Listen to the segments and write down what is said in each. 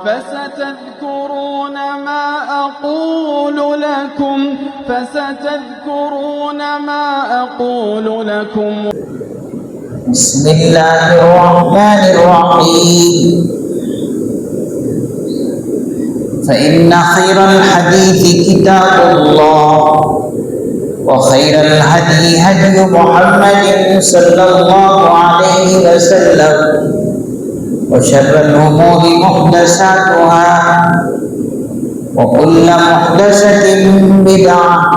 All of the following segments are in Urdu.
فستذكرون ما أقول لكم بسم الله الرحمن الرحيم فإن خير الحديث كتاب الله وخير الهدي هدي محمد صلى الله عليه وسلم وشر الأمور محدثاتها وكل محدثة بدعة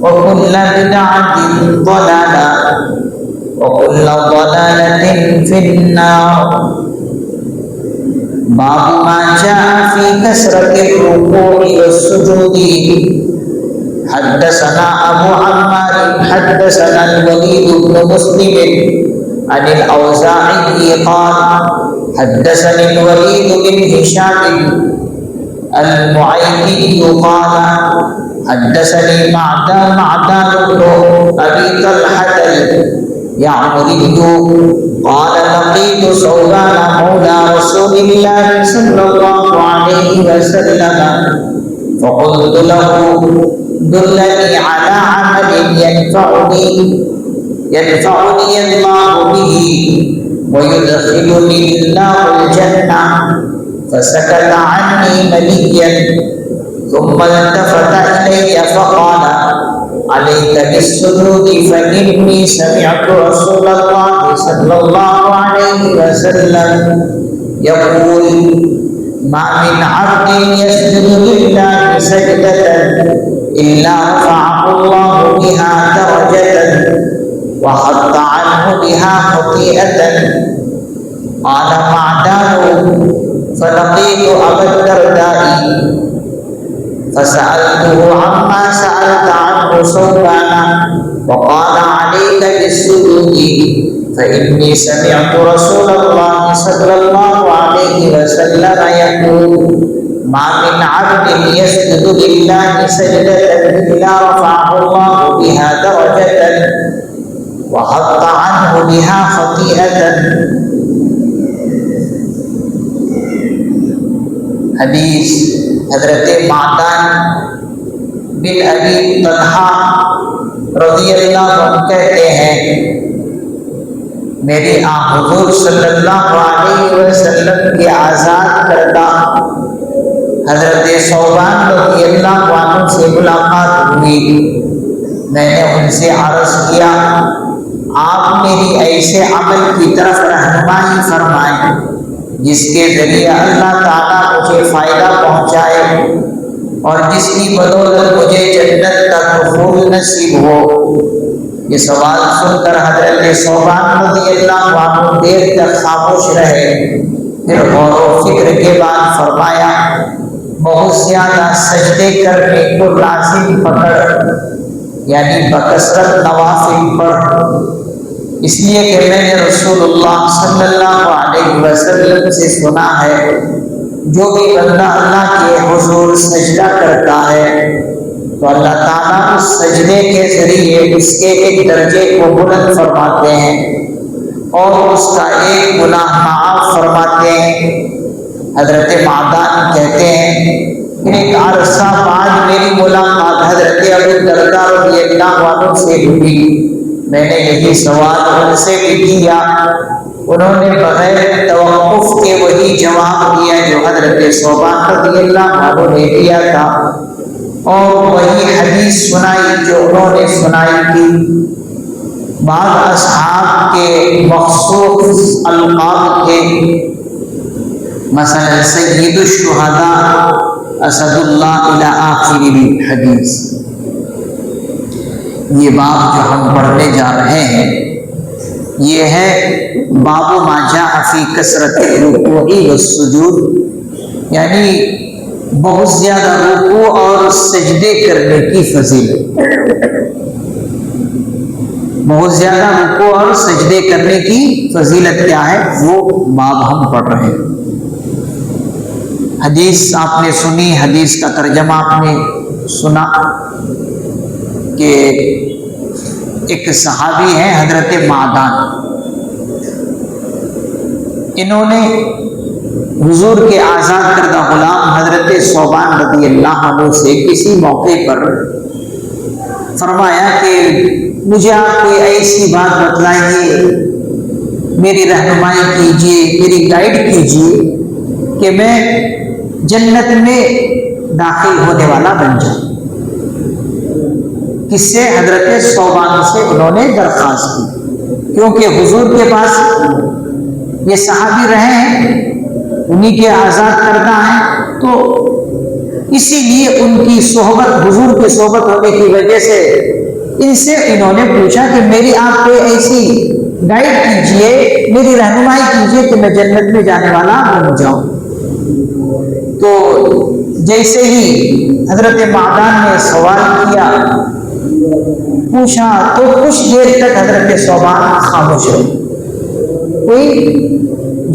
وكل بدعة ضلالة وكل ضلالة في النار باب ما جاء في كثرة الركوع والسجود حدثنا أبو عمار حدثنا الوليد بن مسلم عن الأوزاعي قال حدثني الوليد بن هشام المعيني قال حدثني معدان بن أبي طلحة اليعمري قال لقيت ثوبان مولى رسول الله صلى الله عليه وسلم فقلت له دلني على عمل ينفعني الله به ويدخلني الله الجنة فسكت عني مليا ثم التفت إلي فقال عليك بالسجود فإني سمعت رسول الله صلى الله عليه وسلم يقول ما من عبد يسجد لله سجدة إلا رفعه الله بها درجة وحط عنه بها خطيئة قال معدان فلقيت أبا الدرداء فسألته عما سألت عنه ثوبان وقال عليك بالسجود فإني سمعت رسول الله صلى الله عليه وسلم يقول ما من عبد يسجد لله سجدة إلا رفعه الله بها درجة وحط عنه بها خطيئة. حدیث حضرت معدان بن ابی طلحہ رضی اللہ عنہ کہتے ہیں میری حضور صلی اللہ علیہ وسلم کی آزاد کردہ حضرت ثوبان رضی اللہ عنہ سے ملاقات ہوئی. میں نے ان سے عرض کیا آپ میری ایسے عمل کی طرف رہنمائی فرمائیں جس کے ذریعے اللہ تعالیٰ مجھے فائدہ پہنچائے اور جس کی بدولت مجھے جنت کا دخول نصیب ہو. یہ سوال سن کر حضرت ثوبان رضی اللہ عنہ دیر تک خاموش رہے. پھر غور و فکر کے بعد فرمایا بہت زیادہ سجدے کرنے کو لازم پکڑ یعنی بکثرت نوافل پڑھ، اس لیے کہ میں نے رسول اللہ صلی اللہ علیہ وسلم سے سنا ہے جو بھی بندہ اللہ کے حضور سجدہ کرتا ہے تو اللہ تعالیٰ اس سجدے کے ذریعے اس کے ایک درجے کو بلند فرماتے ہیں اور اس کا ایک گناہ معاف فرماتے ہیں. حضرت معدان کہتے ہیں ایک عرصہ بعد میری ملاقات حضرت ابو الدرداء رضی اللہ عنہ سے ہوئی. میں نے یہی سوال ان سے بھی کیا، انہوں نے بغیر توقف کے وہی جواب دیا جو حضرت ثوبان رضی اللہ عنہ نے دیا تھا اور وہی حدیث سنائی جو انہوں نے سنائی تھی. بعض اصحاب کے مخصوص القاب تھے، مثلا سید الشہداء اسد اللہ الی آخر الحدیث. یہ باب جو ہم پڑھنے جا رہے ہیں یہ ہے باب ما جاء فی کثرت الرکوع والسجود، یعنی بہت زیادہ رکوع اور سجدے کرنے کی فضیلت. بہت زیادہ رکوع اور سجدے کرنے کی فضیلت کیا ہے وہ باب ہم پڑھ رہے ہیں. حدیث آپ نے سنی، حدیث کا ترجمہ آپ نے سنا کہ ایک صحابی ہیں حضرت معدان، انہوں نے حضور کے آزاد کردہ غلام حضرت ثوبان رضی اللہ عنہ سے کسی موقع پر فرمایا کہ مجھے آپ کوئی ایسی بات بتلائیے، میری رہنمائی کیجیے، میری گائیڈ کیجیے کہ میں جنت میں داخل ہونے والا بن جاؤں۔ کس سے؟ حضرت ثوبان سے انہوں نے درخواست کی، کیونکہ حضور کے پاس یہ صحابی رہے ہیں، انہی کے آزاد کردہ ہیں، تو اسی لیے ان کی صحبت، حضور کی صحبت ہونے کی وجہ سے ان سے انہوں نے پوچھا کہ میری آپ کوئی ایسی گائیڈ کیجئے، میری رہنمائی کیجئے کہ میں جنت میں جانے والا بن جاؤں۔ تو جیسے ہی حضرت معدان نے سوال کیا، پوچھا، تو کچھ دیر تک حضرت ثوبان خاموش رہے، کوئی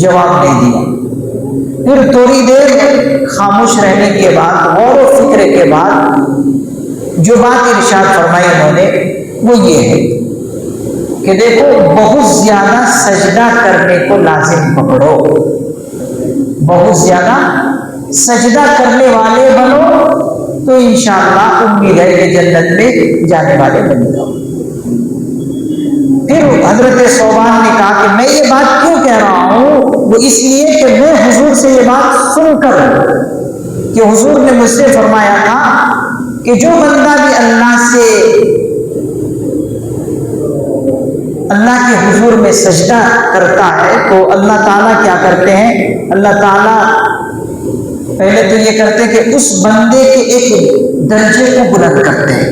جواب نہیں دیا۔ پھر تھوڑی دیر خاموش رہنے کے بعد، غور و فکر کے بعد جو بات ارشاد فرمائی انہوں نے وہ یہ ہے کہ دیکھو، بہت زیادہ سجدہ کرنے کو لازم پکڑو، بہت زیادہ سجدہ کرنے والے بنو تو انشاءاللہ امید ہے کہ جنت میں جانے والے بن جاؤ۔ پھر حضرت ثوبان نے کہا کہ میں یہ بات کیوں کہہ رہا ہوں، وہ اس لیے کہ میں حضور سے یہ بات سن کر، کہ حضور نے مجھ سے فرمایا تھا کہ جو بندہ بھی اللہ کے حضور میں سجدہ کرتا ہے تو اللہ تعالیٰ کیا کرتے ہیں، اللہ تعالیٰ پہلے تو یہ کرتے ہیں کہ اس بندے کے ایک درجے کو بلند کرتے ہیں،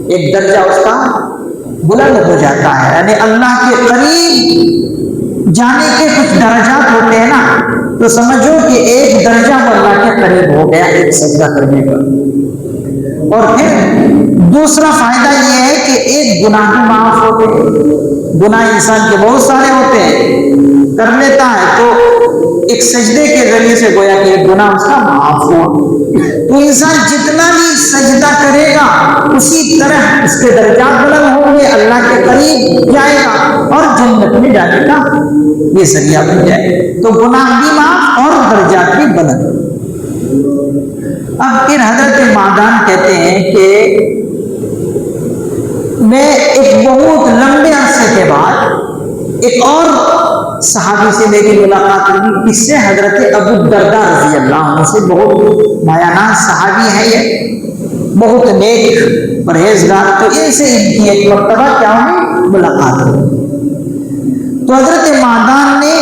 ایک درجہ اس کا بلند ہو جاتا ہے، یعنی اللہ کے قریب جانے کے کچھ درجات ہوتے ہیں نا، تو سمجھو کہ ایک درجہ وہ اللہ کے قریب ہو گیا ایک سجدہ کرنے کا۔ اور پھر دوسرا فائدہ یہ ہے کہ ایک گناہ بھی معاف ہوتے ہیں، گناہ انسان کے بہت سارے ہوتے ہیں، کر لیتا ہے تو ایک سجدے کے ذریعے سے گویا کہ ایک گناہ اس کا معاف ہوا، تو انسان جتنا بھی سجدہ کرے گا اسی طرح اس کے درجات بلند ہوں گے، اللہ کے قریب جائے گا اور جنت میں جانے کا یہ ذریعہ بن جائے، تو گناہ بھی معاف اور درجات بھی بلند۔ اب پھر حضرت معدان کہتے ہیں کہ میں ایک بہت لمبے عرصے کے بعد ایک اور صحابی سے میری ملاقات ہوئی، اس سے حضرت ابو الدرداء رضی اللہ عنہ سے، بہت مایاناز صحابی ہے یہ، بہت نیک پرہیزگار، تو ان سے ان کی ایک مرتبہ کیا ہوئی، ملاقات ہوئی۔ تو حضرت معدان نے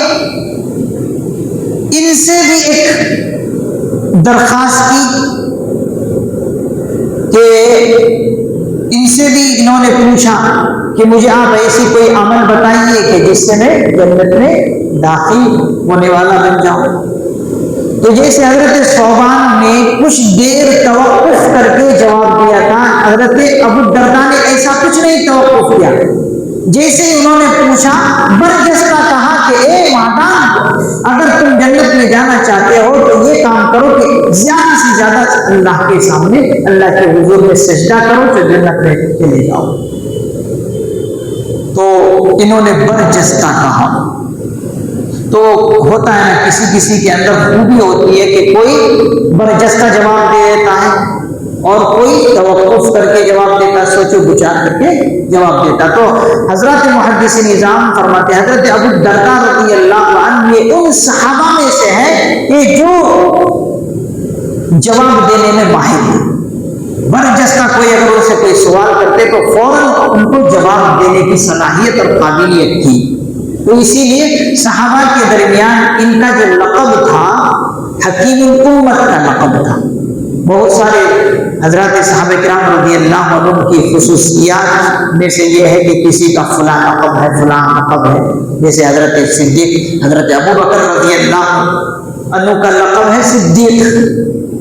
ان سے بھی ایک درخواست کی کہ ان سے بھی انہوں نے پوچھا کہ مجھے آپ ایسی کوئی عمل بتائیے کہ جس سے میں جنت میں داخل ہونے والا بن جاؤں۔ تو جیسے حضرت ثوبان نے کچھ دیر توقف کر کے جواب دیا تھا، حضرت ابو الدرداء نے ایسا کچھ نہیں توقف کیا، جیسے ہی انہوں نے پوچھا برجستہ کہا کہ اے معدان، اگر تم جنت میں جانا چاہتے ہو تو یہ کام کرو کہ زیادہ سے زیادہ اللہ کے سامنے، اللہ کے حضور میں سجدہ کرو تو جنت میں چلے جاؤ۔ تو انہوں نے برجستہ کہا۔ تو ہوتا ہے نا کسی کسی کے اندر خوبی ہوتی ہے کہ کوئی برجستہ جواب دے دیتا ہے اور کوئی توقف کر کے جواب دیتا، سوچو بچار کر کے جواب دیتا۔ تو حضرت محدث نظام فرماتے ہیں حضرت ابو الدرداء رضی اللہ عنہ یہ ان صحابہ میں سے ہے کہ جو جواب دینے میں ماہر ہے، برجستہ کوئی اگر ان سے کوئی سوال کرتے تو فوراً ان کو جواب دینے کی صلاحیت اور قابلیت تھی۔ تو اسی لیے صحابہ کے درمیان ان کا جو لقب تھا حکیم الامت کا لقب تھا۔ بہت سارے حضرات صحابہ کرام رضی اللہ عنہ کی خصوصیات میں سے یہ ہے کہ کسی کا فلاں لقب ہے، فلاں لقب ہے، جیسے حضرت صدیق، حضرت ابو بکر رضی اللہ عنہ کا لقب ہے صدیق،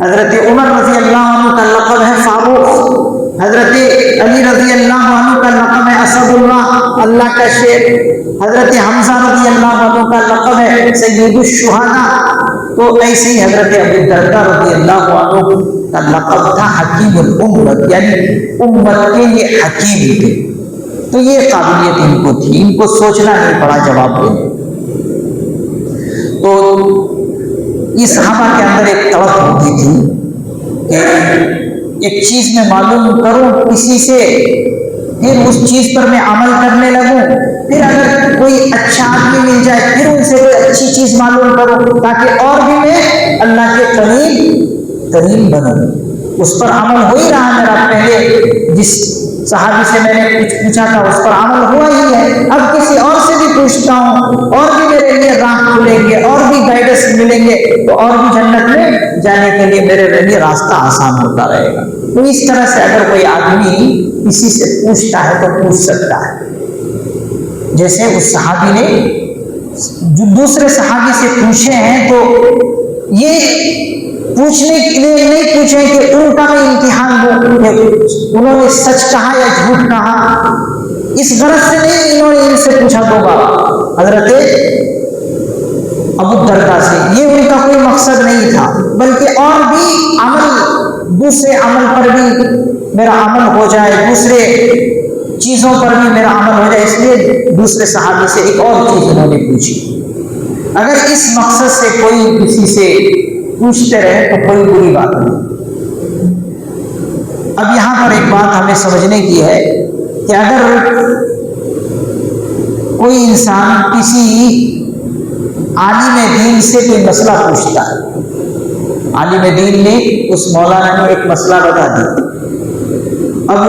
حضرت عمر رضی اللہ عنہ کا لقب ہے فاروق، حضرت علی رضی اللہ عنہ کا لقب ہے اسد اللہ، اللہ کا شیر، حضرت حمزہ رضی اللہ عنہ کا لقب ہے سید الشہداء۔ تو ایسے ہی حضرت ابو الدرداء رضی اللہ عنہ کا لقب تھا حکیم الامت، یعنی امت کے یہ حکیم تھے۔ تو یہ قابلیت ان کو تھی، ان کو سوچنا نہیں پڑا جواب دینے۔ تو یہ صحابہ کے اندر ایک تڑپ ہوتی تھی کہ ایک چیز میں معلوم کروں کسی سے، پھر اس چیز پر میں عمل کرنے لگوں، پھر اگر کوئی اچھا آدمی مل جائے پھر ان سے کوئی اچھی چیز معلوم کروں، تاکہ اور بھی میں اللہ کے قریب بنوں۔ اس پر عمل ہو ہی رہا میرا، پہلے جس صحابی سے میں نے کچھ پوچھا تھا اس پر عمل ہوا ہی ہے، اب کسی اور سے بھی پوچھتا ہوں، اور بھی میرے لیے راہ کھلیں گے، اور بھی گائیڈنس ملیں گے، تو اور بھی جنت میں جانے کے لیے میرے لیے راستہ آسان ہوتا رہے گا۔ تو اس طرح سے اگر کوئی آدمی کسی سے پوچھتا ہے تو پوچھ سکتا ہے، جیسے اس صحابی نے جو دوسرے صحابی سے پوچھے ہیں، تو یہ پوچھنے کے لیے نہیں پوچھے کہ ان کا میں امتحان دوں کہ انہوں نے سچ کہا یا جھوٹ کہا، اس غرض سے نہیں انہوں نے ان سے پوچھا ہوگا حضرت ابو الدرداء سے، یہ ان کا کوئی مقصد نہیں تھا، بلکہ اور بھی عمل، دوسرے عمل پر بھی میرا عمل ہو جائے، دوسرے چیزوں پر بھی میرا عمل ہو جائے، اس لیے دوسرے صحابی سے ایک اور چیز انہوں نے پوچھی۔ اگر اس مقصد سے کوئی کسی سے پوچھتے رہے تو کوئی بری بات نہیں۔ اب یہاں پر ایک بات ہمیں سمجھنے کی ہے کہ اگر کوئی انسان کسی عالم دین سے کوئی مسئلہ پوچھتا ہے، عالم دین نے اس مولانا نے ایک مسئلہ بتا دیا، اب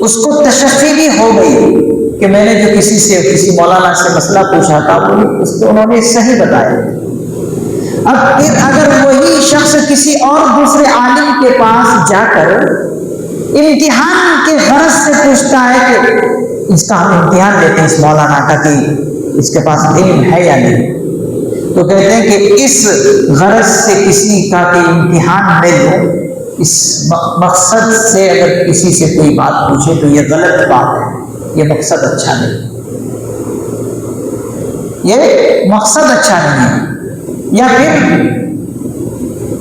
اس کو تشفی بھی ہو گئی کہ میں نے جو کسی مولانا سے مسئلہ پوچھا تھا اس کو انہوں نے صحیح بتایا، اب پھر اگر وہی شخص کسی اور دوسرے عالم کے پاس جا کر امتحان کے غرض سے پوچھتا ہے کہ اس کا ہم امتحان لیتے ہیں اس مولانا کا کہ اس کے پاس علم ہے یا نہیں، تو کہتے ہیں کہ اس غرض سے کسی کا کہ امتحان لے لو، اس مقصد سے اگر کسی سے کوئی بات پوچھے تو یہ غلط بات ہے، یہ مقصد اچھا نہیں، یہ مقصد اچھا نہیں ہے۔ یا پھر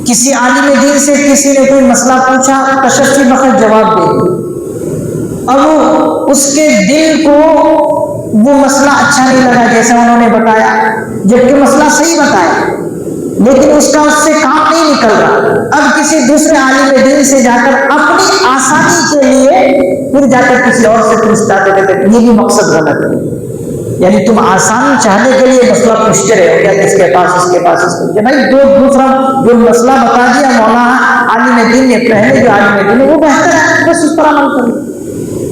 کسی عالم دین سے کسی نے کوئی مسئلہ پوچھا، تشفی بخش جواب دے، اب اس کے دل کو وہ مسئلہ اچھا نہیں لگا جیسا انہوں نے بتایا، جبکہ مسئلہ صحیح بتایا، لیکن اس کا اس سے کام نہیں نکل رہا، اب کسی دوسرے عالم دین سے جا کر اپنی آسانی کے لیے پھر جا کر کسی اور سے پوچھتا تو کہتے یہ بھی مقصد غلط ہے، یعنی تم آسانی چاہنے کے لیے مسئلہ پوچھتے رہے کیا اس کے پاس اس کے پاس اس کے، بھائی دوسرا جو مسئلہ بتا دیا مولانا عالم دین نے، پہلے جو عالم دین ہے وہ بہتر ہے، بس اس پر عمل کرو۔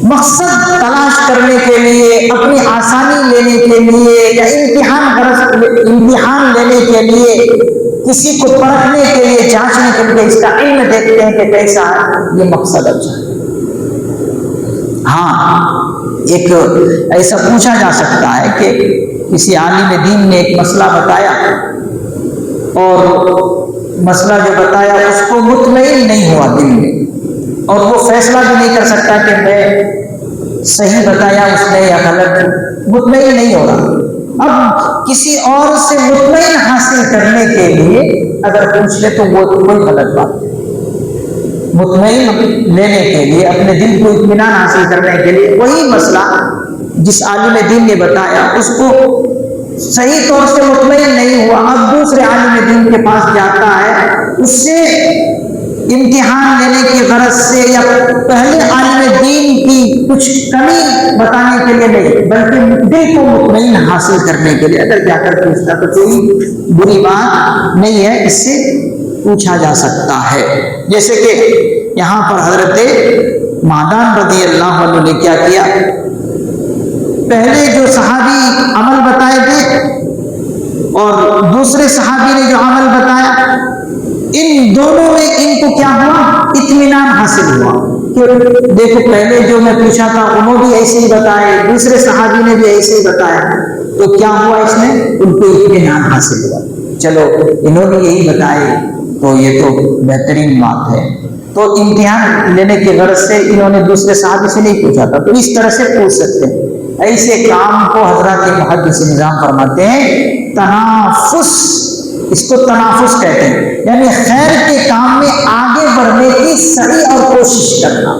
مقصد تلاش کرنے کے لیے، اپنی آسانی لینے کے لیے، یا امتحان لینے کے لیے، کسی کو پرکھنے کے لیے، جانچنے کے لیے، اس کا علم دیکھتے ہیں کہ کیسا ہے، یہ مقصد اچھا ہے۔ ہاں ایک ایسا پوچھا جا سکتا ہے کہ کسی عالم دین نے ایک مسئلہ بتایا اور مسئلہ جو بتایا اس کو مطمئن نہیں ہوا دل میں، اور وہ فیصلہ بھی نہیں کر سکتا کہ میں صحیح بتایا اس نے یا غلط، مطمئن نہیں ہو رہا، اب کسی اور سے مطمئن حاصل کرنے کے لیے اگر پوچھ لے تو وہ کوئی غلط بات ہے۔ مطمئن لینے کے لیے، اپنے دل کو اطمینان حاصل کرنے کے لیے وہی مسئلہ جس عالم دین نے بتایا اس کو صحیح طور سے مطمئن نہیں ہوا، اب دوسرے عالم دین کے پاس جاتا ہے، اس سے امتحان لینے کی غرض سے یا پہلے عالم دین کی کچھ کمی بتانے کے لیے نہیں، بلکہ دل کو مطمئن حاصل کرنے کے لیے اگر جا کر پوچھتا تو کوئی بری بات نہیں ہے، اس سے پوچھا جا سکتا ہے۔ جیسے کہ یہاں پر حضرت معدان رضی اللہ عنہ نے کیا کیا، پہلے جو صحابی عمل بتائے تھے اور دوسرے صحابی نے جو عمل بتایا، ان دونوں میں ان کو کیا ہوا، اطمینان حاصل ہوا کہ دیکھو پہلے جو میں پوچھا تھا انہوں بھی ایسے ہی بتائے، دوسرے صحابی نے بھی ایسے ہی بتایا، تو کیا ہوا اس میں ان کو اطمینان حاصل ہوا، چلو انہوں نے یہی بتائے تو یہ تو بہترین بات ہے۔ تو امتحان لینے کی غرض سے انہوں نے دوسرے صحابی سے نہیں پوچھا تھا، تو اس طرح سے پوچھ سکتے ہیں۔ ایسے کام کو حضرات محدث نظام فرماتے ہیں تنافس، اس کو تنافس کہتے ہیں، یعنی خیر کے کام میں آگے بڑھنے کی سعی اور کوشش کرنا۔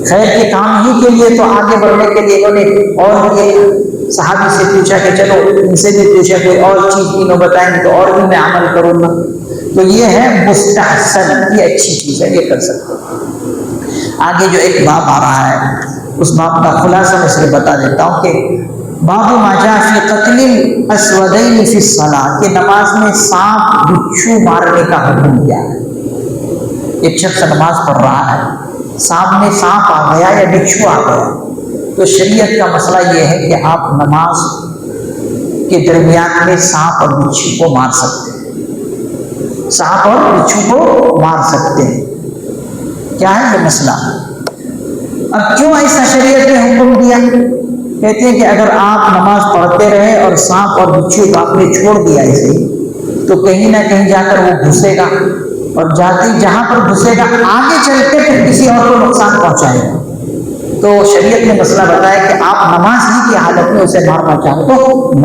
خیر کے کام ہی کے لیے تو آگے بڑھنے کے لیے انہوں نے اور بھی ایک صحابی سے پوچھا کہ چلو ان سے بھی پوچھا کوئی اور چیز تینوں بتائیں تو اور بھی میں عمل کروں گا. تو یہ ہے مستحسن، یہ اچھی چیز ہے، یہ کر سکتے ہیں. آگے جو ایک باب آ رہا ہے اس باب کا خلاصہ میں صرف بتا دیتا ہوں کہ باب ما جاء فی قتل الاسودین فی الصلاۃ، کہ نماز میں سانپ بچھو مارنے کا حکم کیا ہے. ایک شخص نماز پڑھ رہا ہے، سامنے سانپ آ گیا یا بچھو آ گیا، تو شریعت کا مسئلہ یہ ہے کہ آپ نماز کے درمیان میں سانپ اور بچھو کو مار سکتے ہیں، سانپ اور بچھو کو مار سکتے ہیں. کیا ہے یہ مسئلہ؟ اب کیوں ایسا شریعت نے حکم دیا؟ کہتے ہیں کہ اگر آپ نماز پڑھتے رہے اور سانپ اور بچھو کو آپ نے چھوڑ دیا ایسے ہی، تو کہیں نہ کہیں جا کر وہ گھسے گا، اور جہاں پر گھسے گا آگے چل کے پھر کسی اور کو نقصان پہنچائے گا. تو شریعت نے مسئلہ بتایا کہ آپ نماز ہی کی حالت میں اسے مارنا چاہو تو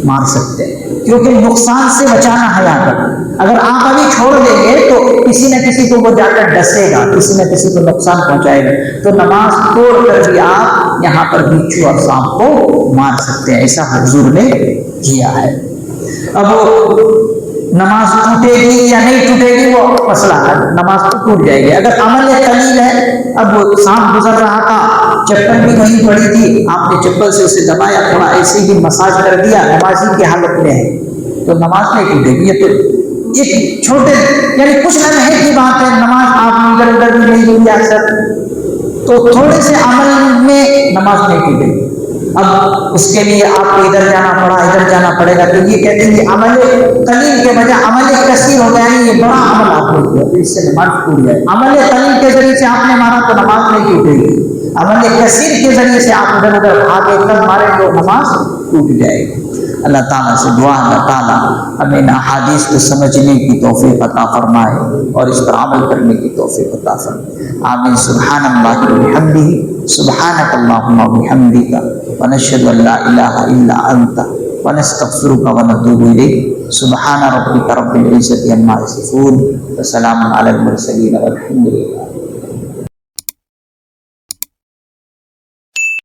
مار سکتے ہیں، کیونکہ نقصان سے بچانا ہے یہاں پر. اگر آپ ابھی چھوڑ دیں گے تو کسی نہ کسی کو وہ جا کر ڈسے گا، کسی نہ کسی کو نقصان پہنچائے گا. تو نماز توڑ کر بھی آپ یہاں پر بچھو اور سانپ کو مار سکتے ہیں، ایسا حضور نے کیا ہے. اب نماز ٹوٹے گی یا نہیں ٹوٹے گی وہ مسئلہ ہے، نماز تو ٹوٹ جائے گی. اگر عمل قلیل ہے، اب سانپ گزر رہا تھا، چپل بھی وہیں پڑی تھی، آپ نے چپل سے اسے دبایا، تھوڑا ایسے ہی مساج کر دیا، نمازی کی حالت میں ہے تو نماز نہیں ٹوٹے گی. یہ تو ایک چھوٹے یعنی کچھ لمحے کی بات ہے، نماز آپ نے ادھر ادھر بھی نہیں ہوئی اکثر، تو تھوڑے سے عمل میں نماز نہیں ٹوٹے گی. اب اس کے لیے آپ کو ادھر جانا پڑا، ادھر جانا پڑے گا، تو یہ کہتے ہیں کہ عمل قلیل کے بجائے عمل کثیر ہو گیا، یہ بڑا عمل آپ نے کیا، تو اس سے نماز ٹوٹ جائے. عمل قلیل کے ذریعے سے آپ نے مارا تو نماز نہیں ٹوٹے گی، عمل کثیر کے ذریعے سے آپ ادھر ادھر بھاگے کر مارے تو نماز ٹوٹ جائے گی. اللہ تعالیٰ سے دعا اللہ تعالیٰ ہمیں ان احادیث کو سمجھنے کی توفیق عطا فرمائے اور اس پر عمل کرنے کی توفیق عطا فرمائے. آمین. سبحان اللہ وبحمدہ، سبحانک اللہم وبحمدک، ونشہد ان لا الہ الا انت، ونستغفرک ونتوب الیک. سبحان ربک رب العزۃ عما یصفون، وسلام علی المرسلین والحمد للہ.